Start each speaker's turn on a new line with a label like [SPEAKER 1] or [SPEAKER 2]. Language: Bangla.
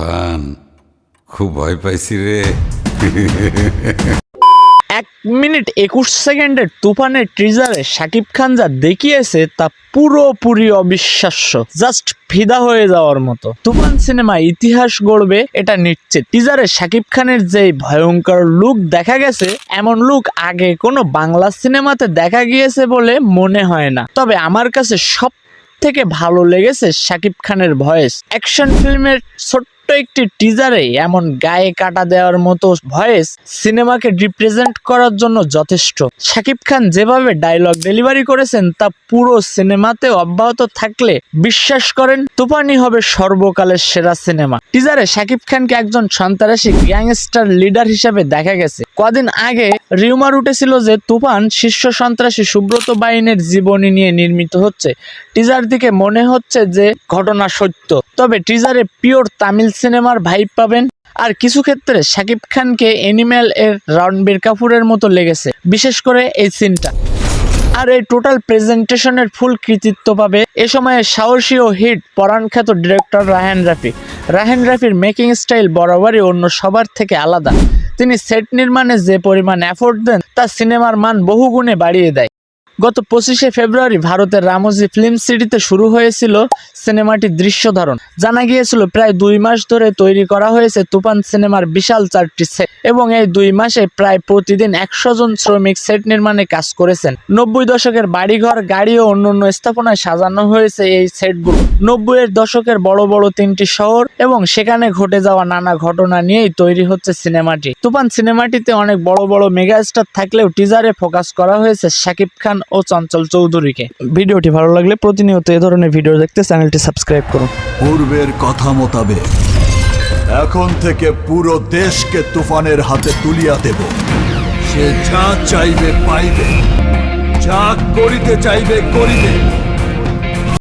[SPEAKER 1] তুফান, খুব ভয় পাইছি রে।
[SPEAKER 2] 1 মিনিট 21 সেকেন্ডের তুফানের টিজারে শাকিব খান যা দেখিয়েছে তা পুরোপুরি অবিশ্বাস্য, জাস্ট ফিদা হয়ে যাওয়ার মতো। তুফান সিনেমা ইতিহাস গড়বে এটা নিশ্চিত। টিজারে শাকিব খানের যেই ভয়ঙ্কর লুক দেখা গেছে, এমন লুক আগে কোনো বাংলা সিনেমাতে দেখা গিয়েছে বলে মনে হয় না। তবে আমার কাছে সব থেকে ভালো লেগেছে শাকিব খানের ভয়েস। অ্যাকশন ফিল্মের ছোট্ট একটি টিজারে এমন গায়ে কাটা দেওয়ার মতো ভয়েস সিনেমাকে রিপ্রেজেন্ট করার জন্য যথেষ্ট। শাকিব খান যেভাবে ডায়লগ ডেলিভারি করেছেন তা পুরো সিনেমাতে অব্যাহত থাকলে বিশ্বাস করেন তুফানই হবে সর্বকালের সেরা সিনেমা। টিজারে শাকিব খানকে একজন সন্ত্রাসী গ্যাংস্টার লিডার হিসেবে দেখা গেছে। কদিন আগে রিউমার উঠেছিল যে তুফান শীর্ষ সন্ত্রাসী সুব্রত বাইনের জীবনী নিয়ে নির্মিত হচ্ছে। টিজার দিকে মনে হচ্ছে যে ঘটনা সত্য, তবে টিজারে পিওর তামিল সিনেমার ভাইব পাবেন। আর কিছু ক্ষেত্রে শাকিব খানকে অ্যানিমেল এর রণবীর কাপুরের মতো লেগেছে, বিশেষ করে এই সিনটা। আর এই টোটাল প্রেজেন্টেশনের ফুল কৃতিত্ব পাবে এ সময়ে সাহসী ও হিট পরাণখ্যাত ডিরেক্টর রায়হান রাফি। রায়হান রাফির মেকিং স্টাইল বরাবরই অন্য সবার থেকে আলাদা। তিনি সেট নির্মাণে যে পরিমাণ এফোর্ট দেন তা সিনেমার মান বহুগুণে বাড়িয়ে দেয়। গত 25শে ফেব্রুয়ারি ভারতের রামোজি ফিল্ম সিটিতে শুরু হয়েছিল সিনেমাটির দৃশ্য ধারণ। জানা গিয়েছিল প্রায় 2 মাস ধরে তৈরি করা হয়েছে তুফান সিনেমার বিশাল 4টি সেট, এবং এই 2 মাসে প্রায় প্রতিদিন 100 জন শ্রমিক সেট নির্মাণে কাজ করেছেন। 90 দশকের বাড়িঘর, গাড়ি ও অন্যান্য স্থাপনায় সাজানো হয়েছে এই সেটগুলো। 90-এর দশকের বড় বড় 3টি শহর এবং সেখানে ঘটে যাওয়া নানা ঘটনা নিয়েই তৈরি হচ্ছে সিনেমাটি। তুফান সিনেমাটিতে অনেক বড় বড় মেগাস্টার থাকলেও টিজারে ফোকাস করা হয়েছে শাকিব খান ও চঞ্চল চৌধুরীকে। ভিডিওটি ভালো লাগলে প্রতিনিয়ত এ ধরনের ভিডিও দেখতে চ্যানেলটি সাবস্ক্রাইব করুন।
[SPEAKER 3] পূর্বের কথা মোতাবেক এখন থেকে পুরো দেশকে তুফানের হাতে তুলিয়া দেব। সে যা চাইবে পাইবে, যা করিতে চাইবে করিবে।